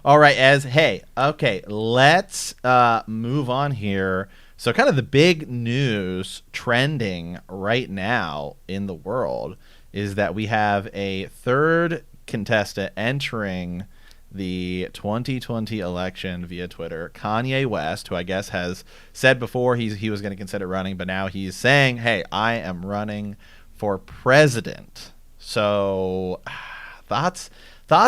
All right, okay, let's move on here. So kind of the big news trending right now in the world is that we have a third contestant entering the 2020 election via Twitter, Kanye West, who I guess has said before he was going to consider running, but now he's saying, hey, I am running for president. So thoughts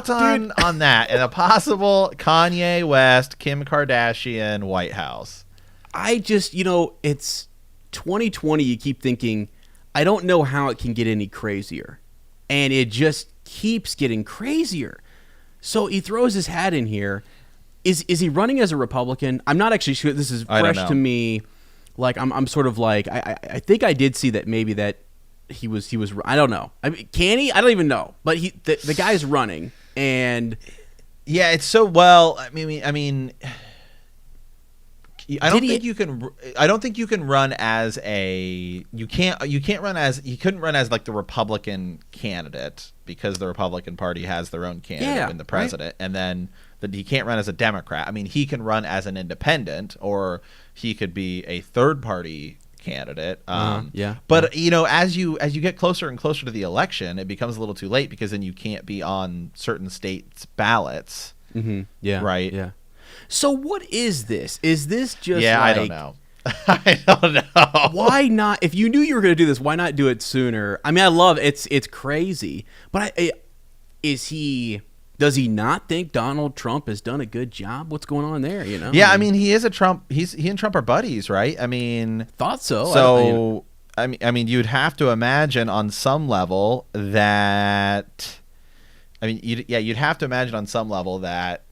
on that and a possible Kanye West, Kim Kardashian White House? I just, it's 2020. You keep thinking, I don't know how it can get any crazier. And it just keeps getting crazier. So he throws his hat in here. Is he running as a Republican? I'm not actually sure. This is fresh to me. Like, I'm sort of like, I think I did see that maybe that he was, I don't know. I mean, can he? I don't even know. But the guy's running. And yeah, it's so, well, I mean, I don't think you can run as you couldn't run as like the Republican candidate because the Republican Party has their own candidate in the president, right? And then he can't run as a Democrat. I mean, he can run as an independent, or he could be a third party candidate. But as you get closer and closer to the election, it becomes a little too late because then you can't be on certain states' ballots. Mm-hmm. Yeah. Right. Yeah. So what is this? Is this just I don't know. I don't know. Why not? If you knew you were going to do this, why not do it sooner? I mean, I love it. It's crazy. But does he not think Donald Trump has done a good job? What's going on there, Yeah, I mean, he is a Trump. He and Trump are buddies, right? I mean, thought so. So, I mean, you'd have to imagine on some level that you'd have to imagine on some level that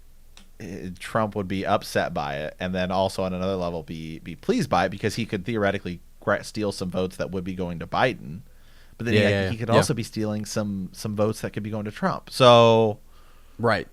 Trump would be upset by it, and then also on another level be pleased by it because he could theoretically steal some votes that would be going to Biden, but then he could also be stealing some votes that could be going to Trump. So, right,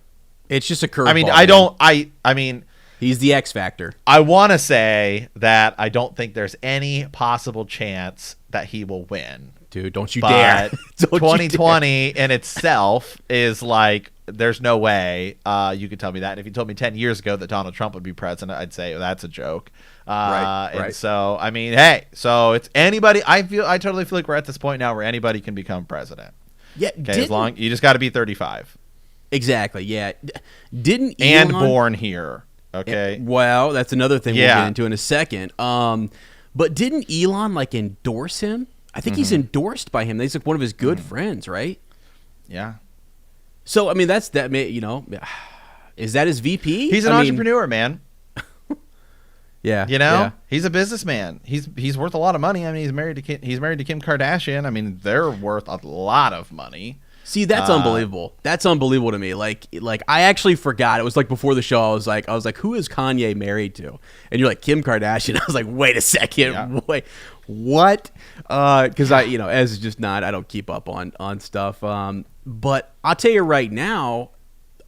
it's just a curveball. I mean, he's the X factor. I want to say that I don't think there's any possible chance that he will win. Dude, don't you dare. 2020 in itself is like, there's no way you could tell me that. And if you told me 10 years ago that Donald Trump would be president, I'd say, well, that's a joke. Right. And so, I mean, hey, so it's anybody. I totally feel like we're at this point now where anybody can become president. Yeah. Okay, you just got to be 35. Exactly. Yeah. Didn't Elon, and born here. Okay. Well, that's another thing we'll get into in a second. But didn't Elon endorse him? I think he's endorsed by him. He's like one of his good friends, right? Yeah. So, I mean, is that his VP? He's an entrepreneur, man. Yeah. He's a businessman. He's worth a lot of money. I mean, he's married to Kim Kardashian. I mean, they're worth a lot of money. See, that's unbelievable. That's unbelievable to me. Like I actually forgot. It was like before the show. I was like, who is Kanye married to? And you're like, Kim Kardashian. I was like, wait a second. Yeah. Wait, what? Because I don't keep up on stuff. But I'll tell you right now,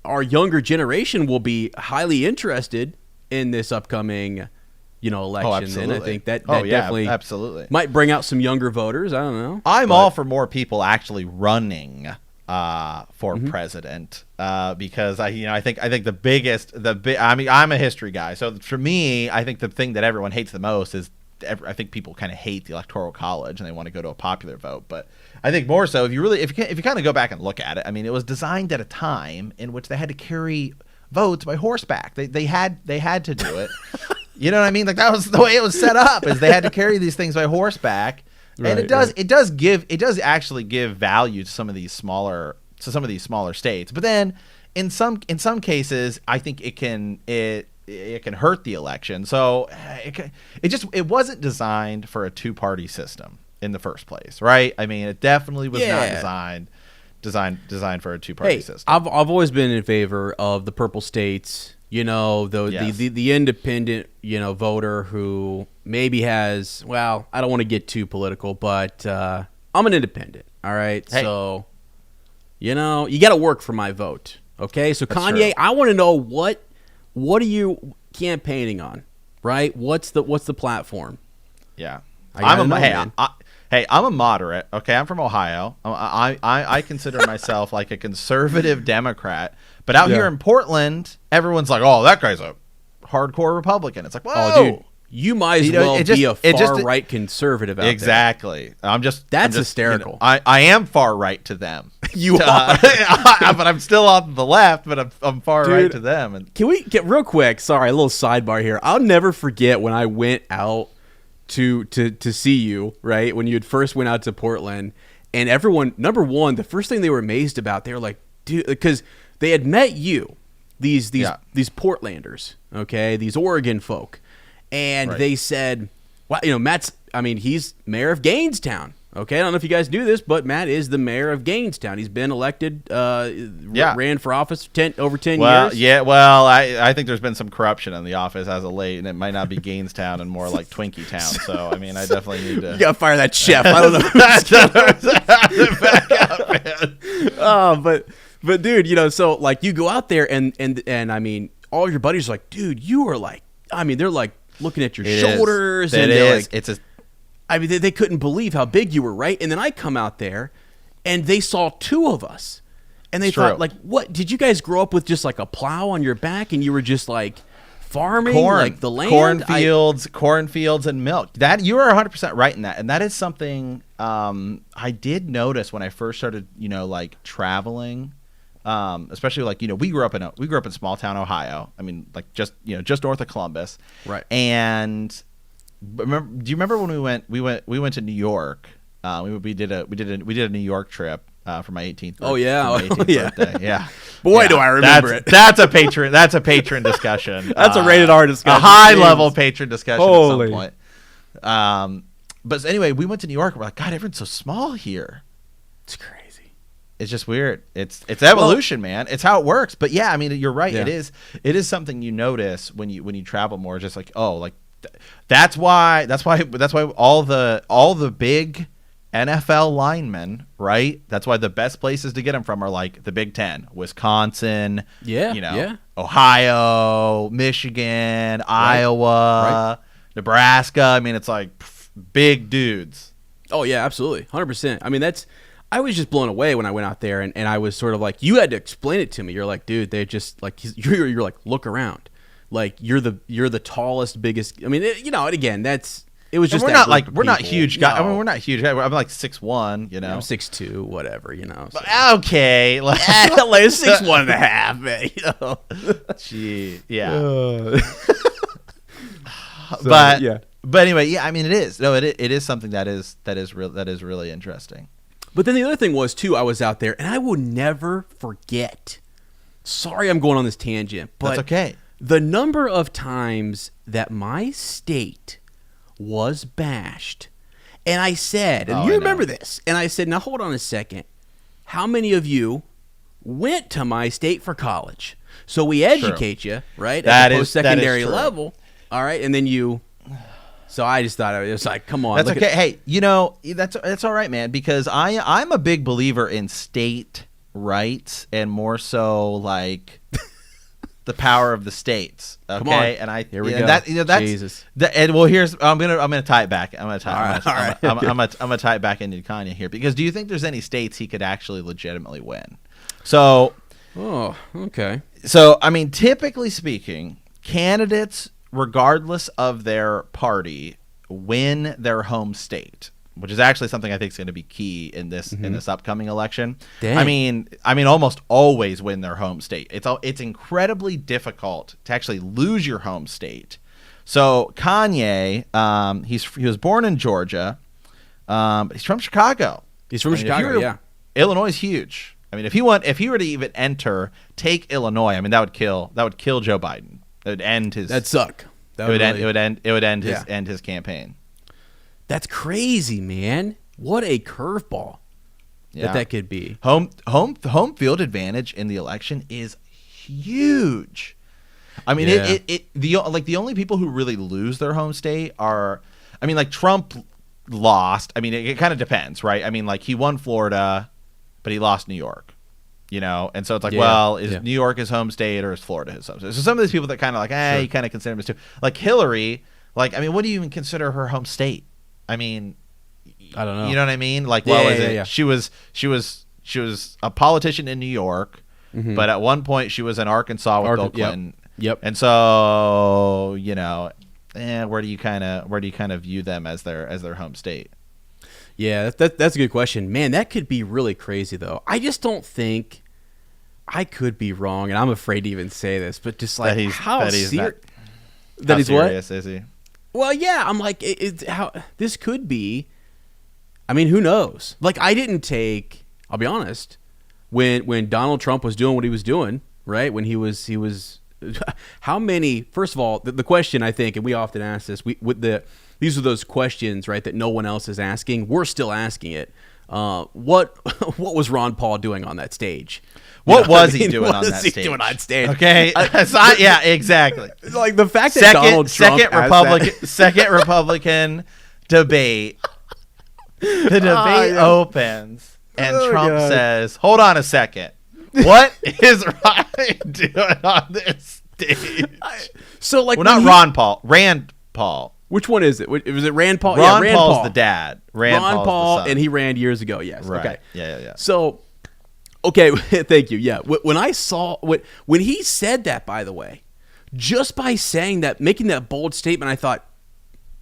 our younger generation will be highly interested in this upcoming, election. And I think that definitely absolutely might bring out some younger voters. I don't know. I'm all for more people actually running for president because I think I'm a history guy. So for me, I think the thing that everyone hates the most is I think people kind of hate the Electoral College and they want to go to a popular vote. But I think more so if you kind of go back and look at it, I mean, it was designed at a time in which they had to carry votes by horseback. They had to do it. You know what I mean? Like, that was the way it was set up, is they had to carry these things by horseback. And it does actually give value to some of these smaller states. But then in some cases, I think it can hurt the election. So it wasn't designed for a two-party system in the first place, right? I mean, it definitely was not designed for a two-party system. I've always been in favor of the purple states. The independent, voter who maybe has, well, I don't want to get too political, but I'm an independent. All right. Hey. So, you got to work for my vote. Okay. So, that's Kanye, true. I want to know what are you campaigning on, right? What's the platform? Yeah. I'm a moderate. Okay. I'm from Ohio. I consider myself like a conservative Democrat, But out here in Portland, everyone's like, "Oh, that guy's a hardcore Republican." It's like, whoa. Oh, dude. You might as well be a far-right conservative out exactly. there. That's hysterical. I am far-right to them. You are. But I'm still on the left, but I'm far-right to them. And can we get real quick? Sorry, a little sidebar here. I'll never forget when I went out to see you, right? When you had first went out to Portland, and everyone, number one, the first thing they were amazed about, they were like, dude, because they had met you, these Portlanders, okay, these Oregon folk. And they said, well, he's mayor of Gainestown. Okay, I don't know if you guys knew this, but Matt is the mayor of Gainestown. He's been elected, ran for office over 10 years. Yeah, well, I think there's been some corruption in the office as of late, and it might not be Gainestown and more like Twinkie Town. So, I mean, I definitely need to... You got to fire that chef. I don't know. But dude, so like you go out there and I mean, all your buddies are like, dude, you are like, I mean, they're like, looking at your shoulders, and they're like, they couldn't believe how big you were, right? And then I come out there, and they saw two of us, and they thought, like, what? Did you guys grow up with just like a plow on your back, and you were just like farming, like the land, cornfields, and milk? That you are 100% right in that, and that is something I did notice when I first started, like traveling. Especially like we grew up in small town Ohio. I mean, like just north of Columbus, right? And do you remember when we went to New York? We did a New York trip for my 18th. Oh yeah, birthday. Yeah. Boy, do I remember it. That's a patron discussion. That's a rated R discussion. A high level patron discussion at some point. But anyway, we went to New York. And we're like, God, everyone's so small here. It's crazy. It's just weird. It's evolution, man. It's how it works. But yeah, I mean, you're right. Yeah. It is something you notice when you travel more. Just like, oh, like that's why all the big NFL linemen, right? That's why the best places to get them from are like the Big Ten, Wisconsin, Ohio, Michigan, Iowa, Nebraska. I mean, it's like big dudes. Oh yeah, absolutely, 100%. I mean, I was just blown away when I went out there, and I was sort of like, you had to explain it to me. You're like, dude, they just like you're like, look around, like you're the tallest, biggest. I mean, and again, it was just. And we're not huge guys. No. I mean, we're not huge. I'm like 6'1", I'm 6'2", whatever, So. Okay, like 6'1.5", Gee, yeah. But anyway, yeah. I mean, it is. No, it is something that is really interesting. But then the other thing was, too, I was out there, and I will never forget. Sorry I'm going on this tangent, but that's okay. The number of times that my state was bashed, and I said, and you remember this, and I said, now hold on a second. How many of you went to my state for college? So we educate you, right, at the post-secondary level, all right, and then you... So I just thought it was like, come on. That's okay. Hey, that's all right, man, because I'm a big believer in state rights and more so like the power of the states. Okay, come on. And here we go. That's Jesus. Here's I'm gonna tie it back. I'm gonna tie it back into Kanye here because do you think there's any states he could actually legitimately win? So. Oh, okay. So I mean, typically speaking, candidates, regardless of their party, win their home state, which is actually something I think is going to be key in this upcoming election. Dang. I mean, almost always win their home state. It's incredibly difficult to actually lose your home state. So Kanye, he was born in Georgia. He's from Chicago. Yeah. Illinois is huge. I mean, if he were to even take Illinois, I mean that would kill Joe Biden. It would end his. That'd suck. It would end his campaign. That's crazy, man. What a curveball that could be. Home field advantage in the election is huge. I mean, the only people who really lose their home state are, I mean, like Trump lost. I mean, it kind of depends, right? I mean, like he won Florida, but he lost New York. And so it's like, is New York his home state or is Florida his home state? So some of these people that kind of like, you kind of consider them as two. Like Hillary, like, I mean, what do you even consider her home state? I mean, I don't know. You know what I mean? Like, she was a politician in New York. but at one point she was in Arkansas with Bill Clinton. Yep. And so, where do you kind of view them as their home state? Yeah, that's a good question. Man, that could be really crazy, though. I just don't think – I could be wrong, and I'm afraid to even say this, but just like how serious is he? Well, yeah, I'm like how this could be. I mean, who knows? Like, I didn't take – I'll be honest. When Donald Trump was doing what he was doing, right, when he was – how many – first of all, the question I think, and we often ask this, these are those questions, right, that no one else is asking. We're still asking it. What was Ron Paul doing on that stage? What was he doing on that stage? Okay, yeah, exactly. Like the fact that Donald Trump second Republican debate, the debate opens and Trump says, "Hold on a second, what is Ryan doing on this stage?" So like, not Ron Paul, Rand Paul. Which one is it? Was it Rand Paul? Rand Paul's the dad. Ron Paul, and he ran years ago. Yes. Right. Okay. Yeah. So, okay, thank you. Yeah, when I saw when he said that, by the way, just by saying that, making that bold statement, I thought,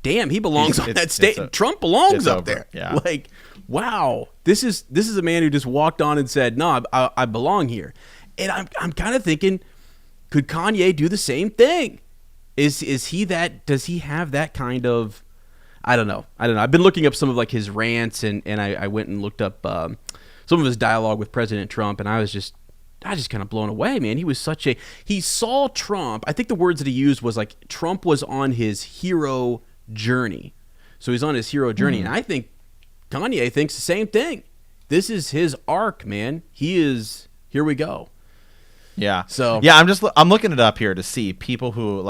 damn, he belongs on that stage. Trump belongs up there. Yeah. Like, wow, this is a man who just walked on and said, no, I belong here, and I'm kind of thinking, could Kanye do the same thing? Is he that? Does he have that kind of? I don't know. I've been looking up some of like his rants, and I went and looked up some of his dialogue with President Trump, and I was just kind of blown away, man. He saw Trump. I think the words that he used was like Trump was on his hero journey. So he's on his hero journey, and I think Kanye thinks the same thing. This is his arc, man. Here we go. Yeah. So yeah, I'm looking it up here to see people who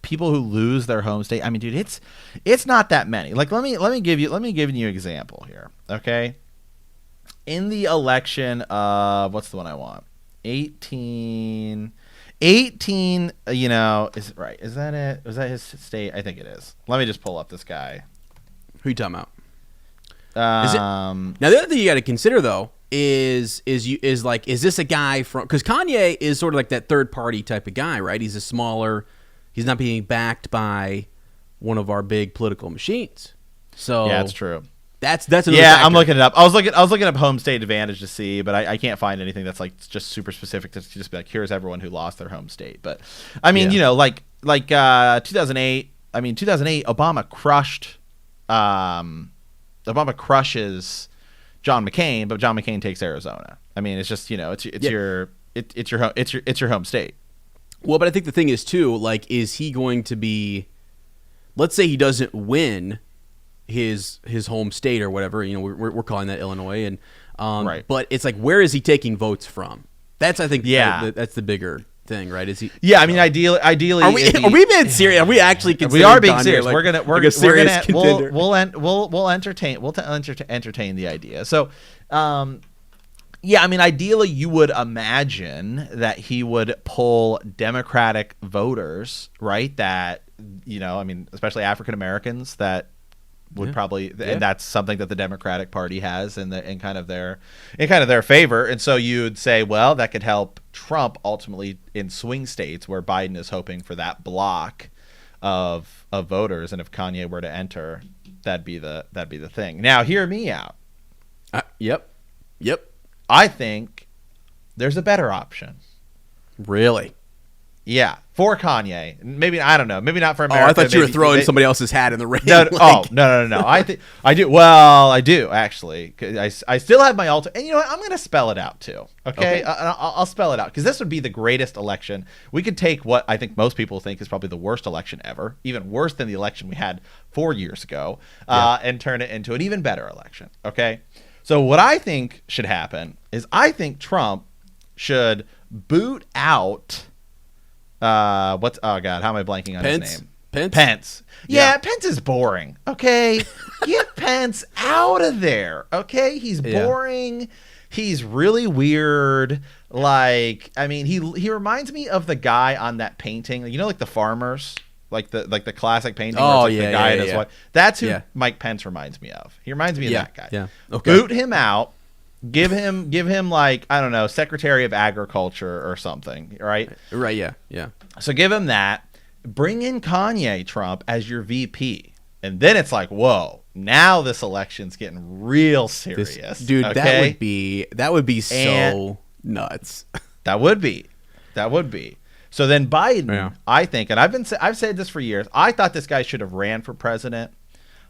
lose their home state. I mean, dude, it's not that many. Like, let me give you an example here. Okay. In the election of what's the one I want? 18, is it right? Is that it? Was that his state? I think it is. Let me just pull up this guy. Who you talking about? Now the other thing you got to consider though is this a guy from, because Kanye is sort of like that third party type of guy, right? He's he's not being backed by one of our big political machines. So yeah, that's true. That's another factor. I'm looking it up. I was looking up home state advantage to see, but I can't find anything that's like just super specific to just be like, here's everyone who lost their home state. But I mean, 2008. I mean, 2008, Obama crushes John McCain, but John McCain takes Arizona. I mean, it's just it's your home state. Well, but I think the thing is too, like, is he going to be? Let's say he doesn't win his home state or whatever. We're calling that Illinois, and right. But it's like, where is he taking votes from? That's I think that's the bigger thing, right? Is he? Yeah, I mean, ideally, are we being serious? Are we actually? We are being serious. Like, we'll entertain the idea. So, yeah, I mean, ideally, you would imagine that he would pull Democratic voters, right? That I mean, especially African Americans that would probably, and that's something that the Democratic Party has in kind of their favor. And so you'd say, well, that could help Trump ultimately in swing states where Biden is hoping for that block of voters. And if Kanye were to enter, that'd be the thing. Now, hear me out. Yep. I think there's a better option. Really? Yeah, for Kanye. Maybe, I don't know. Maybe not for America. Oh, I thought you were throwing somebody else's hat in the ring. No, no. I think I do. Well, I do actually. I still have my alter. And you know what? I'm going to spell it out too. Okay. I'll spell it out because this would be the greatest election. We could take what I think most people think is probably the worst election ever, even worse than the election we had 4 years ago, and turn it into an even better election. Okay. So what I think should happen is I think Trump should boot out. Oh God, how am I blanking on his name? Pence. Yeah, Pence is boring. Okay, get Pence out of there. Okay, he's boring. He's really weird. Like, I mean, he reminds me of the guy on that painting. Like the farmers, like the classic painting. Oh, where it's like the guy and his wife. That's who Mike Pence reminds me of. He reminds me of that guy. Yeah. Okay. Boot him out. Give him like, I don't know, Secretary of Agriculture or something, right? Right, yeah, yeah. So give him that. Bring in Kanye Trump as your VP. And then it's like, whoa, now this election's getting real serious. Dude, okay? that would be so nuts. That would be. So then Biden, I think, and I've said this for years, I thought this guy should have ran for president,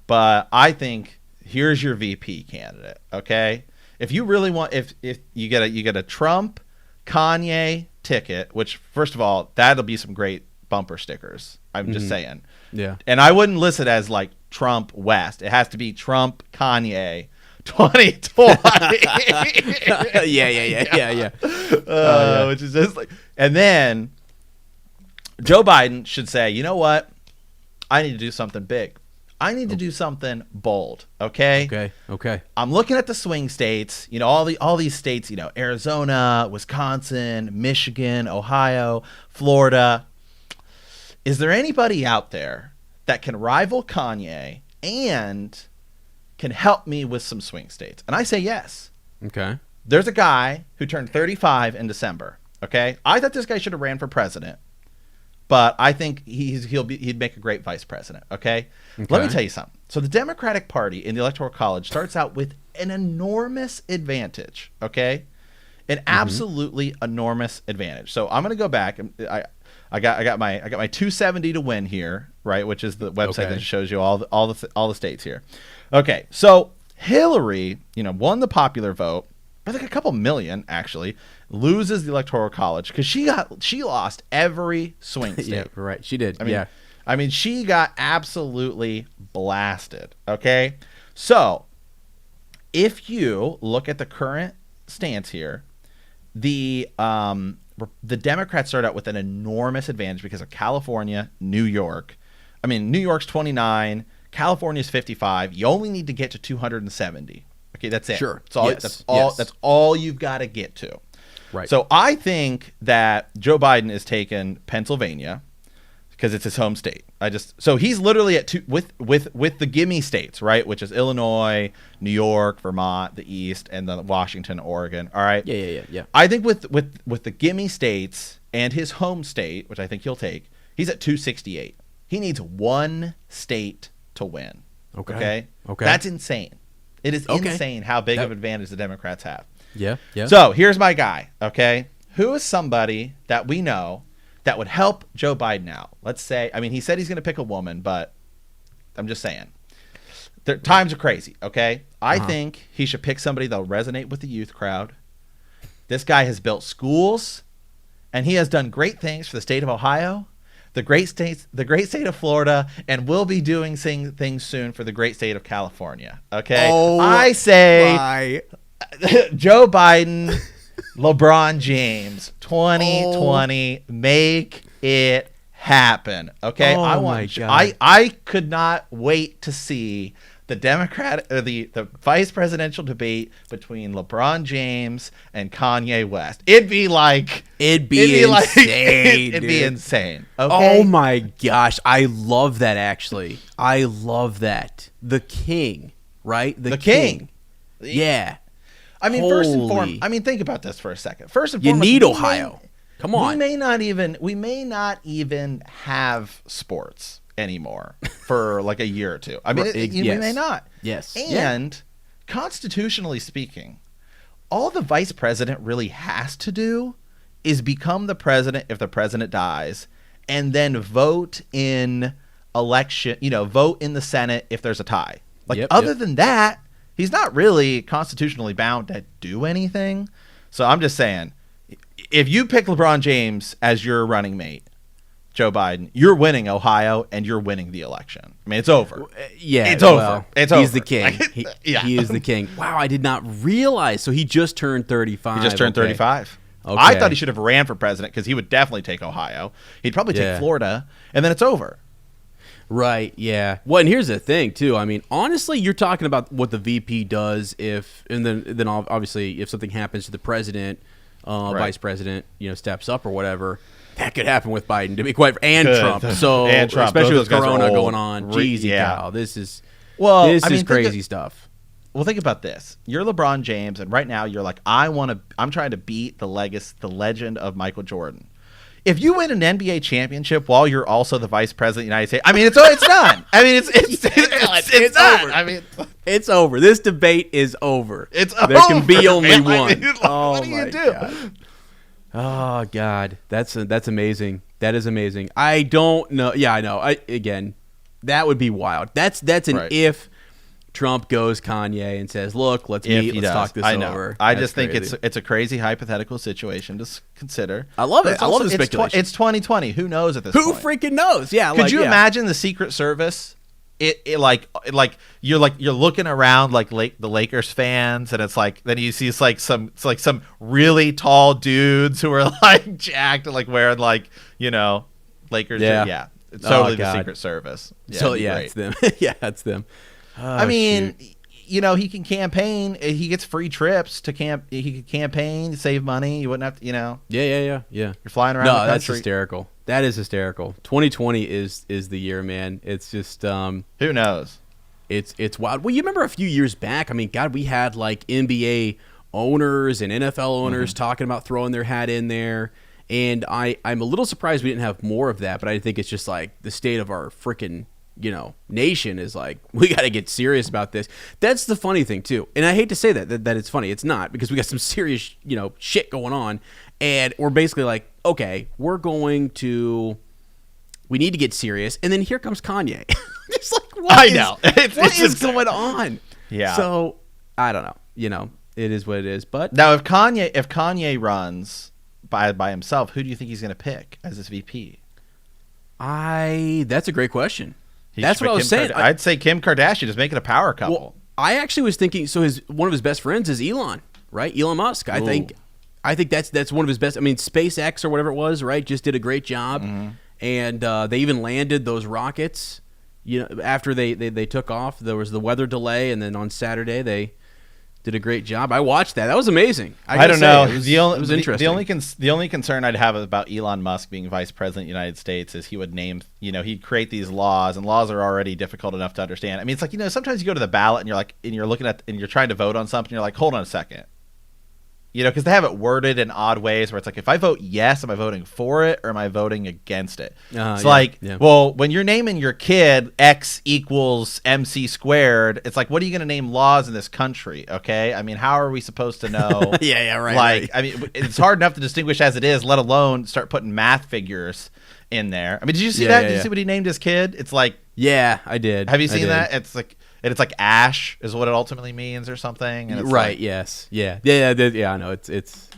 but I think here's your VP candidate, okay? If you really want, if you get a Trump, Kanye ticket, which first of all, that'll be some great bumper stickers. I'm just saying. Yeah. And I wouldn't list it as like Trump West. It has to be Trump Kanye 2020. yeah. Which is just like, and then Joe Biden should say, you know what? I need to do something big. I need to do something bold. Okay. I'm looking at the swing states, you know, all these states, you know, Arizona, Wisconsin, Michigan, Ohio, Florida. Is there anybody out there that can rival Kanye and can help me with some swing states? And I say yes. Okay. There's a guy who turned 35 in December. Okay. I thought this guy should have ran for president, but I think he'd make a great vice president. Okay. Let me tell you something. So the Democratic Party in the Electoral College starts out with an enormous advantage. Okay. An absolutely enormous advantage. So I'm going to go back. I got my 270 to win here, right? Which is the website that shows you all the states here. Okay, so Hillary, you know, won the popular vote by like a couple million, actually, loses the Electoral College because she lost every swing state. Yeah, right. She did. I mean, she got absolutely blasted. Okay, so if you look at the current stance here, the Democrats start out with an enormous advantage because of California, New York. I mean, New York's 29, California's 55. You only need to get to 270. Okay, that's it. Sure. That's all you've got to get to. Right. So I think that Joe Biden is taking Pennsylvania because it's his home state. So he's literally at with the gimme states, right? Which is Illinois, New York, Vermont, the East, and then Washington, Oregon. All right. Yeah. I think with the gimme states and his home state, which I think he'll take, he's at 268. He needs one state to win. Okay. That's insane. It is insane how big of an advantage the Democrats have. Yeah. So here's my guy. Okay. Who is somebody that we know that would help Joe Biden out? Let's say, I mean, he said he's going to pick a woman, but I'm just saying. Times are crazy, okay? I think he should pick somebody that'll resonate with the youth crowd. This guy has built schools, and he has done great things for the state of Ohio, the great state of Florida, and will be doing things soon for the great state of California, okay? I say Joe Biden, LeBron James, 2020, make it happen. Okay, I could not wait to see the the vice presidential debate between LeBron James and Kanye West. It'd be insane. It'd be insane. Okay? Oh my gosh, I love that. Actually, I love that. The king, right? The king. Yeah. I mean, first and foremost, I mean, think about this for a second. First and foremost, you need Ohio. Come on. We may not even have sports anymore for like a year or two. I mean, we may not. Yes. And constitutionally speaking, all the vice president really has to do is become the president if the president dies, and then vote in vote in the Senate if there's a tie. Other than that, he's not really constitutionally bound to do anything. So I'm just saying, if you pick LeBron James as your running mate, Joe Biden, you're winning Ohio and you're winning the election. I mean, it's over. It's over. It's over. He's the king. He is the king. Wow, I did not realize. So he just turned 35. He just turned 35. Okay. I thought he should have ran for president because he would definitely take Ohio. He'd probably take Florida, and then it's over. Right, yeah. Well, and here's the thing, too. I mean, honestly, you're talking about what the VP does and then obviously if something happens to the president, vice president, steps up or whatever, that could happen with Biden, to be quite Trump. So, especially with Corona going on. Jeez, cow. This is crazy stuff. Well, think about this. You're LeBron James, and right now you're like, I'm trying to beat the legend of Michael Jordan. If you win an NBA championship while you're also the vice president of the United States, I mean, it's done. I mean, it's done. Over. I mean, it's over. This debate is over. It's there over, can be only man. one. I mean, what do you do? God. Oh God, that's amazing. That is amazing. I don't know. Yeah, I know. Again, that would be wild. That's an Right. if Trump goes Kanye and says, "Look, let's meet. Let's talk this over." I just think it's a crazy hypothetical situation to consider. I love it. I love the speculation. It's 2020 . Who knows at this Who point? freaking knows? Yeah. Could you imagine the Secret Service? It like you're looking around like the Lakers fans, and it's like then you see some really tall dudes who are like jacked and like wearing like Lakers. Yeah. It's totally the Secret Service. Yeah, it's them. Yeah, it's them. I mean, he can campaign. He gets free trips to camp. He could campaign, save money. You wouldn't have to, Yeah. You're flying around the country. That's hysterical. That is hysterical. 2020 is the year, man. It's just who knows? It's wild. Well, you remember a few years back? I mean, God, we had like NBA owners and NFL owners talking about throwing their hat in there. And I'm a little surprised we didn't have more of that, but I think it's just like the state of our freaking nation is like, we got to get serious about this. That's the funny thing too. And I hate to say that it's funny. It's not, because we got some serious, shit going on, and we're basically like, okay, we need to get serious. And then here comes Kanye. It's like, what is going on? Yeah. So I don't know, it is what it is. But now if Kanye runs by himself, who do you think he's going to pick as his VP? That's a great question. That's what I was saying. I'd say Kim Kardashian, just make it a power couple. Well, I actually was thinking. So one of his best friends is Elon, right? Elon Musk. I think that's one of his best. I mean, SpaceX or whatever it was, right? Just did a great job, and they even landed those rockets. After they took off, there was the weather delay, and then on Saturday they did a great job. I watched that. That was amazing. I don't know. It was interesting. The only concern I'd have about Elon Musk being vice president of the United States is he would he'd create these laws, and laws are already difficult enough to understand. I mean, it's like, sometimes you go to the ballot and you're looking at, and you're trying to vote on something. And you're like, hold on a second. Because they have it worded in odd ways where it's like, if I vote yes, am I voting for it or am I voting against it? Well, when you're naming your kid X equals MC squared, it's like, what are you going to name laws in this country? Okay. I mean, how are we supposed to know? Yeah, right. Like, right. I mean, it's hard enough to distinguish as it is, let alone start putting math figures in there. I mean, did you see that? Did you see what he named his kid? It's like, yeah, I did. Have you seen that? It's like ash is what it ultimately means or something. And it's right. Like, yes. Yeah. I know.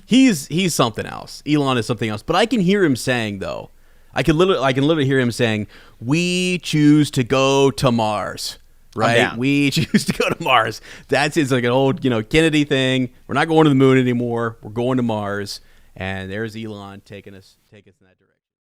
He's something else. Elon is something else. But I can hear him saying, though, I can literally hear him saying, "We choose to go to Mars." Right? We choose to go to Mars. It's like an old, Kennedy thing. We're not going to the moon anymore. We're going to Mars. And there's Elon taking us in that direction.